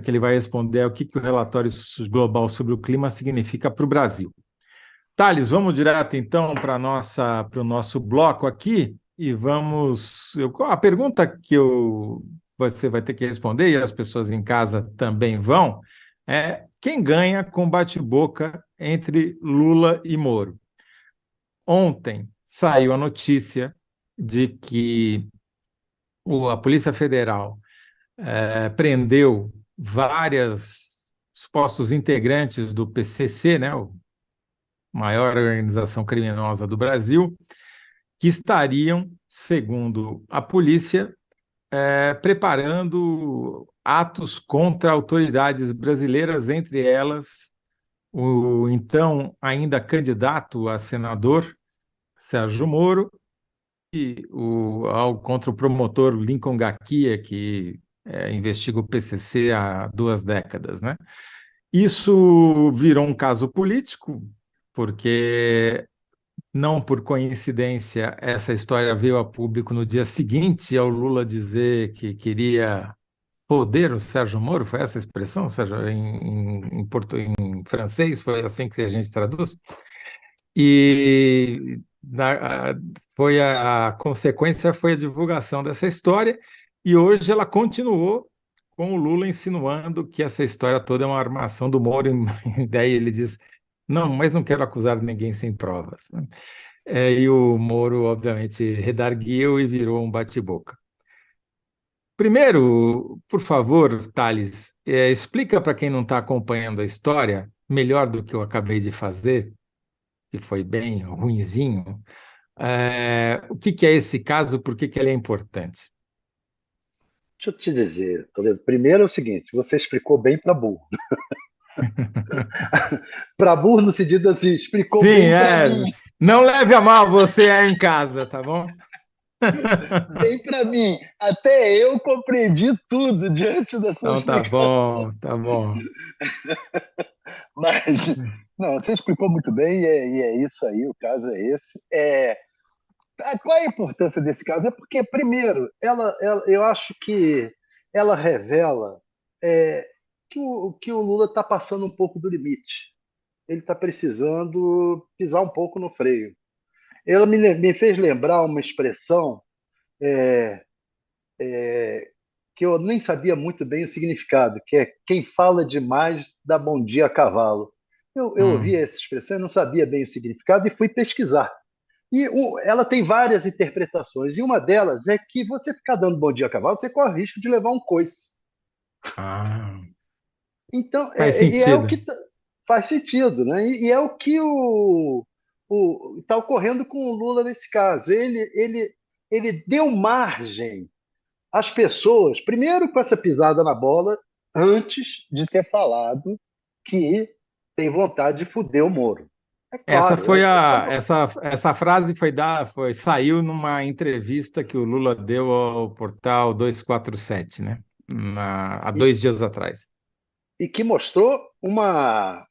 que ele vai responder é o que o relatório global sobre o clima significa para o Brasil. Thales, vamos direto então para o nosso bloco aqui e a pergunta que você vai ter que responder, e as pessoas em casa também vão, é quem ganha com bate-boca entre Lula e Moro? Ontem saiu a notícia de que a Polícia Federal prendeu vários supostos integrantes do PCC, né, a maior organização criminosa do Brasil, que estariam, segundo a polícia, preparando atos contra autoridades brasileiras, entre elas o então ainda candidato a senador Sérgio Moro e contra o promotor Lincoln Gakia, que investiga o PCC há 2 décadas, né? Isso virou um caso político, porque não por coincidência essa história veio a público no dia seguinte ao Lula dizer que queria foder o Sérgio Moro, foi essa a expressão, Sérgio, em francês, foi assim que a gente traduz? E a consequência foi a divulgação dessa história, e hoje ela continuou com o Lula insinuando que essa história toda é uma armação do Moro, e daí ele diz, não, mas não quero acusar ninguém sem provas, né? E o Moro, obviamente, redarguiu e virou um bate-boca. Primeiro, por favor, Thales, explica para quem não está acompanhando a história, melhor do que eu acabei de fazer, que foi bem ruinzinho, o que é esse caso, por que ele é importante? Deixa eu te dizer, Toledo. Primeiro é o seguinte: você explicou bem para burro. Para burro, no sentido assim, explicou Sim, bem para mim. não leve a mal você aí em casa, tá bom? Bem para mim. Até eu compreendi tudo diante da sua Então tá explicação. bom, tá bom. Mas, não, você explicou muito bem e é isso aí, o caso é esse. Qual é a importância desse caso? É porque, primeiro, eu acho que ela revela é, que o Lula está passando um pouco do limite. Ele está precisando pisar um pouco no freio. Ela me fez lembrar uma expressão é, que eu nem sabia muito bem o significado, que é quem fala demais dá bom dia a cavalo. Eu ouvi Hum. essa expressão, eu não sabia bem o significado e fui pesquisar. E ela tem várias interpretações, e uma delas é que você ficar dando bom dia a cavalo, você corre o risco de levar um coice. Ah, Então, faz é o sentido. que faz sentido, né? E é o que está ocorrendo com o Lula nesse caso. Ele deu margem às pessoas, primeiro com essa pisada na bola, antes de ter falado que tem vontade de fuder o Moro. É Essa claro, foi essa frase saiu numa entrevista que o Lula deu ao portal 247, né? Há e, 2 dias atrás. e que mostrou uma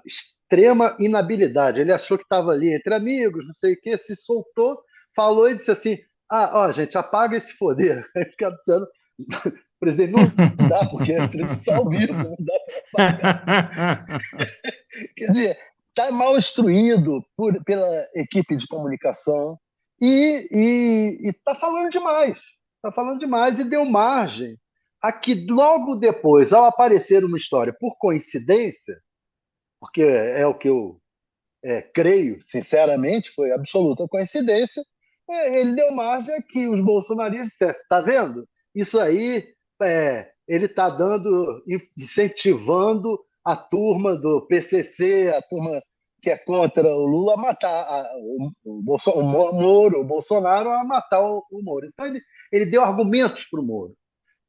extrema inabilidade. Ele achou que estava ali entre amigos, não sei o quê, se soltou, falou e disse assim: ah, ó, gente, apaga esse foder. Aí fica dizendo, presidente, não dá, porque é transmissão ao vivo, não dá para apagar. Quer dizer, está mal instruído pela equipe de comunicação e está falando demais. Está falando demais e deu margem a que logo depois, ao aparecer uma história por coincidência, porque é o que eu creio, sinceramente, foi absoluta coincidência, ele deu margem a que os bolsonaristas dissessem: está vendo? Isso aí ele está dando, incentivando a turma do PCC, a turma que é contra o Lula, a matar o Moro, o Bolsonaro, a matar o Moro. Então ele deu argumentos para o Moro,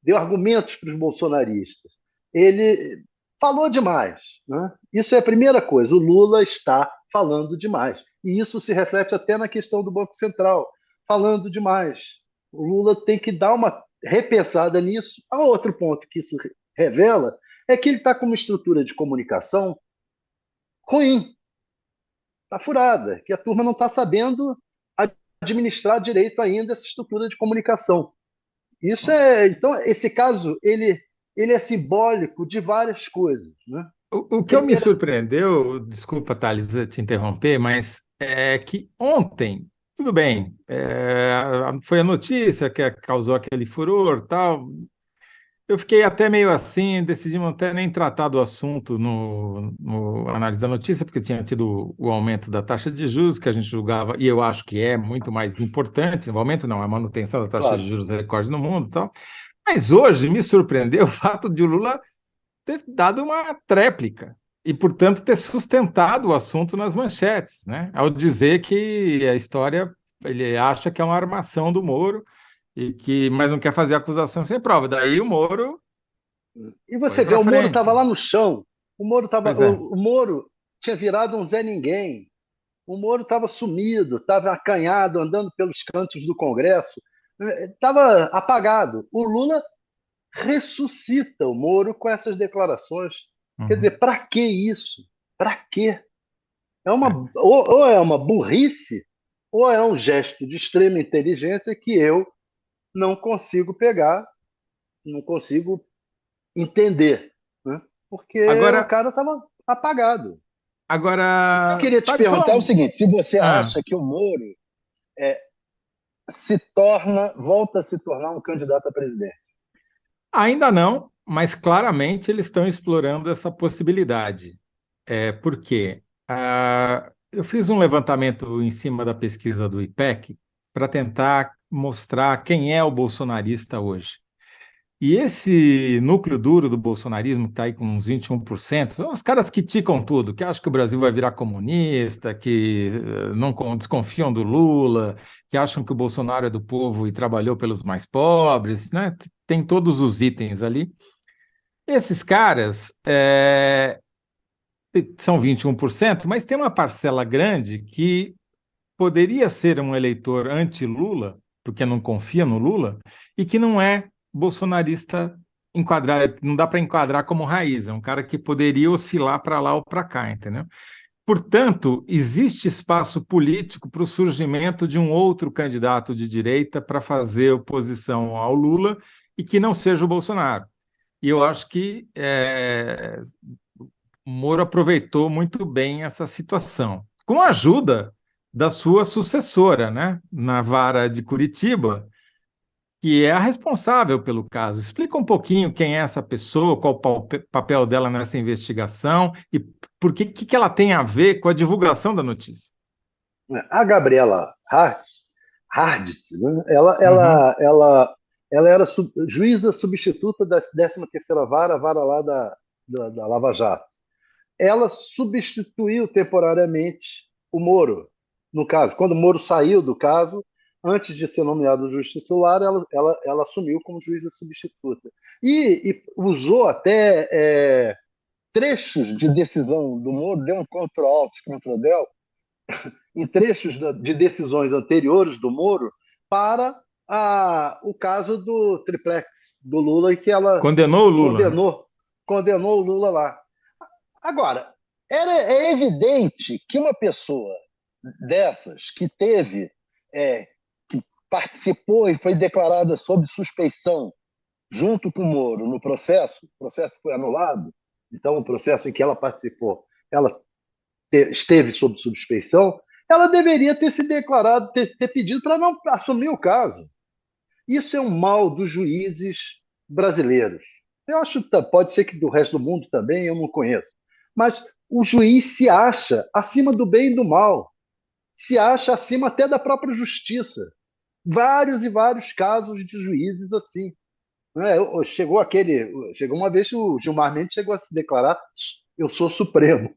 deu argumentos para os bolsonaristas. Ele falou demais, né? Isso é a primeira coisa. O Lula está falando demais. E isso se reflete até na questão do Banco Central, falando demais. O Lula tem que dar uma repensada nisso. Há outro ponto que isso revela é que ele está com uma estrutura de comunicação ruim, está furada, que a turma não está sabendo administrar direito ainda essa estrutura de comunicação. Então, esse caso, ele ele é simbólico de várias coisas, né? O que eu me Primeiro, surpreendeu, desculpa, Thales, te interromper, mas é que ontem, tudo bem, foi a notícia que causou aquele furor, tal. Eu fiquei até meio assim, decidimos até nem tratar do assunto no análise da notícia, porque tinha tido o aumento da taxa de juros, que a gente julgava, e eu acho que é muito mais importante, o aumento não, a manutenção da taxa de claro, juros recorde no mundo e tal. Mas hoje me surpreendeu o fato de o Lula ter dado uma tréplica e, portanto, ter sustentado o assunto nas manchetes, né? Ao dizer que a história, ele acha que é uma armação do Moro, mas não quer fazer acusação sem prova. Daí o Moro e foi você vê, para o Moro frente. estava lá no chão, Pois é. o Moro tinha virado um Zé Ninguém, o Moro estava sumido, estava acanhado, andando pelos cantos do Congresso, estava apagado. O Lula ressuscita o Moro com essas declarações. Quer Uhum. dizer, para que isso? Para quê? É. Ou é uma burrice, ou é um gesto de extrema inteligência que eu não consigo pegar, não consigo entender, né? Porque o Agora, cara estava apagado. Eu agora, queria te Thales, perguntar o falar. seguinte: se você Ah, acha que o Moro volta a se tornar um candidato à presidência? ainda não, mas claramente eles estão explorando essa possibilidade. Por quê? Eu fiz um levantamento em cima da pesquisa do IPEC para tentar mostrar quem é o bolsonarista hoje. E esse núcleo duro do bolsonarismo, que está aí com uns 21%, são os caras que ticam tudo, que acham que o Brasil vai virar comunista, que não desconfiam do Lula, que acham que o Bolsonaro é do povo e trabalhou pelos mais pobres, né? Tem todos os itens ali. Esses caras são 21%, mas tem uma parcela grande que poderia ser um eleitor anti-Lula, porque não confia no Lula, e que não é bolsonarista enquadrado, não dá para enquadrar como raiz, é um cara que poderia oscilar para lá ou para cá, entendeu? Portanto, existe espaço político para o surgimento de um outro candidato de direita para fazer oposição ao Lula e que não seja o Bolsonaro. E eu acho que o Moro aproveitou muito bem essa situação, com a ajuda da sua sucessora, né, na vara de Curitiba, que é a responsável pelo caso. Explica um pouquinho quem é essa pessoa, qual o papel dela nessa investigação e por que ela tem a ver com a divulgação da notícia. A Gabriela Hardt, né? Uhum. Ela era juíza substituta da 13ª Vara, a vara lá da Lava Jato. Ela substituiu temporariamente o Moro, no caso. Quando o Moro saiu do caso, antes de ser nomeado juiz titular, ela assumiu como juíza substituta. E usou até trechos de decisão do Moro, deu um Ctrl-Alt, Ctrl-Del, em trechos de decisões anteriores do Moro para o caso do triplex do Lula, em que ela Condenou o Lula, né? condenou o Lula lá. Agora, é evidente que uma pessoa dessas que que participou e foi declarada sob suspeição junto com o Moro no processo, o processo foi anulado, então o processo em que ela participou, ela esteve sob suspeição, ela deveria ter se declarado, ter pedido para não assumir o caso. Isso é um mal dos juízes brasileiros. Eu acho que pode ser que do resto do mundo também, eu não conheço. Mas o juiz se acha acima do bem e do mal, se acha acima até da própria justiça. Vários e vários casos de juízes assim. Né? Chegou uma vez que o Gilmar Mendes chegou a se declarar: eu sou Supremo.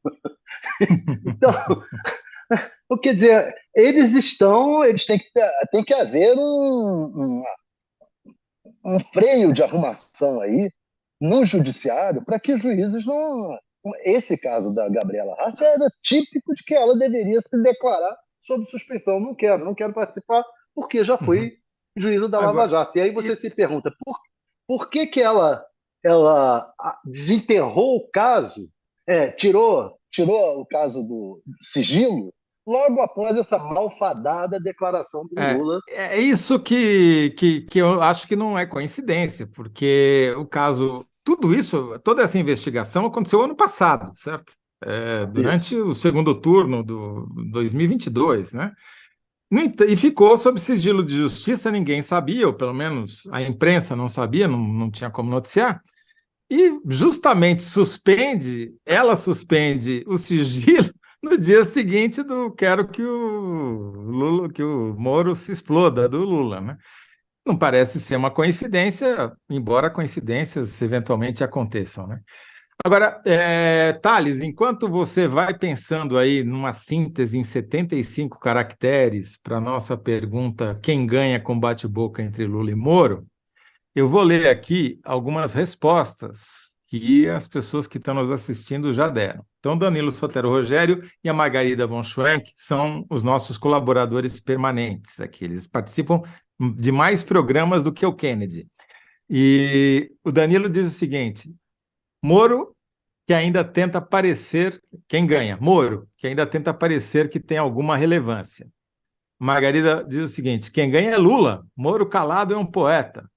Então, quer dizer, eles tem que haver um freio de arrumação aí no judiciário para que os juízes não. Esse caso da Gabriela Hart era típico de que ela deveria se declarar sob suspeição. Não quero participar, porque já Uhum. fui juíza da Lava Agora, Jato. E aí você se pergunta, por que ela desenterrou o caso, tirou o caso do sigilo, logo após essa malfadada declaração do Lula. é isso que eu acho que não é coincidência, porque o caso tudo isso, toda essa investigação aconteceu ano passado, certo? Durante Isso. o segundo turno do 2022, né? E ficou sob sigilo de justiça, ninguém sabia, ou pelo menos a imprensa não sabia, não tinha como noticiar. E justamente ela suspende o sigilo no dia seguinte do quero que o Lula, que o Moro se exploda do Lula, né? Não parece ser uma coincidência, embora coincidências eventualmente aconteçam, né? Agora, Thales, enquanto você vai pensando aí numa síntese em 75 caracteres para a nossa pergunta quem ganha com bate-boca entre Lula e Moro, eu vou ler aqui algumas respostas que as pessoas que estão nos assistindo já deram. Então, Danilo Sotero Rogério e a Margarida von Schwenk são os nossos colaboradores permanentes aqui. Eles participam de mais programas do que o Kennedy. E o Danilo diz o seguinte: Moro, que ainda tenta parecer. Quem ganha? Moro, que ainda tenta parecer que tem alguma relevância. Margarida diz o seguinte: quem ganha é Lula. Moro calado é um poeta.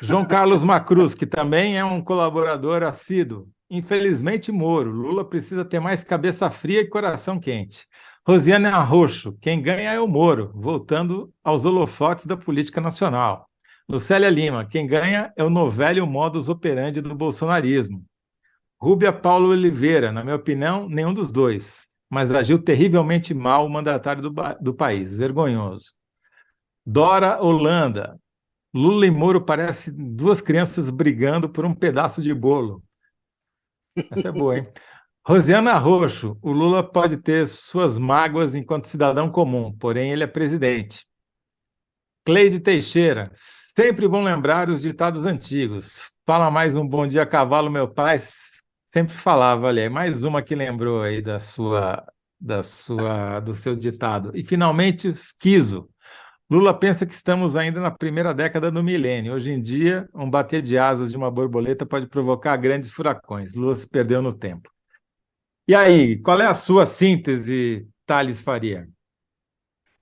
João Carlos Macruz, que também é um colaborador assíduo. Infelizmente, Moro. Lula precisa ter mais cabeça fria e coração quente. Rosiane Arroxo, quem ganha é o Moro, voltando aos holofotes da política nacional. Lucélia Lima, quem ganha é o novelho modus operandi do bolsonarismo. Rúbia Paulo Oliveira, na minha opinião, nenhum dos dois, mas agiu terrivelmente mal o mandatário do país, vergonhoso. Dora Holanda, Lula e Moro parecem duas crianças brigando por um pedaço de bolo. Essa é boa, hein? Rosiana Roxo, o Lula pode ter suas mágoas enquanto cidadão comum, porém ele é presidente. Cleide Teixeira, sempre bom lembrar os ditados antigos. Fala mais um bom dia a cavalo, meu pai. Sempre falava, olha, mais uma que lembrou aí do seu ditado. E finalmente, esquizo. Lula pensa que estamos ainda na primeira década do milênio. Hoje em dia, um bater de asas de uma borboleta pode provocar grandes furacões. Lula se perdeu no tempo. E aí, qual é a sua síntese, Thales Faria?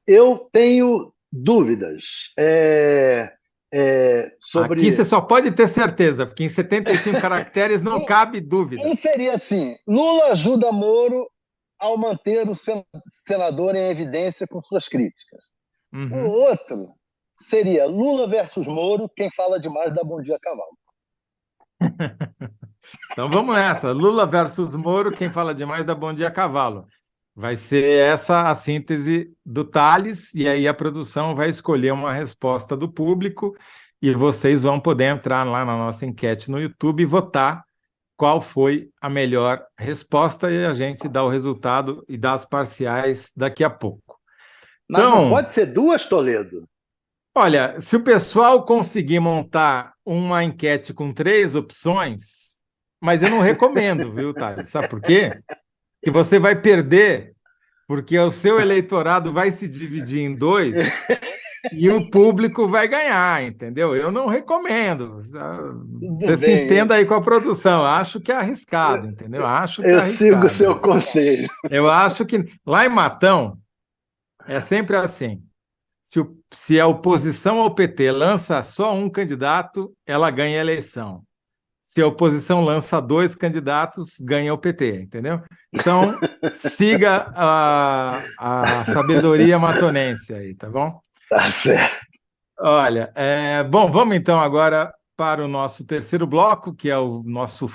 Eu tenho dúvidas Aqui você sobre. só pode ter certeza, porque em 75 caracteres não cabe dúvida. Um seria assim: Lula ajuda Moro ao manter o senador em evidência com suas críticas. O Uhum. outro seria Lula versus Moro, quem fala demais dá bom dia a cavalo. Então vamos nessa. Lula versus Moro, quem fala demais dá bom dia a cavalo. Vai ser essa a síntese do Thales, e aí a produção vai escolher uma resposta do público, e vocês vão poder entrar lá na nossa enquete no YouTube e votar qual foi a melhor resposta, e a gente dá o resultado e dá as parciais daqui a pouco. Mas não Então, pode ser duas, Toledo? olha, se o pessoal conseguir montar uma enquete com 3 opções, mas eu não recomendo, viu, Thales? Sabe por quê? Que você vai perder, porque o seu eleitorado vai se dividir em dois e o público vai ganhar, entendeu? Eu não recomendo. Tudo Você se bem, entenda aí com a produção. Acho que é arriscado, entendeu? Acho que é eu sigo o arriscado. seu conselho. Eu acho que lá em Matão é sempre assim. Se a oposição ao PT lança só um candidato, ela ganha a eleição. Se a oposição lança 2 candidatos, ganha o PT, entendeu? Então, siga a sabedoria matonense aí, tá bom? Tá certo. Olha, bom, vamos então agora para o nosso terceiro bloco, que é o nosso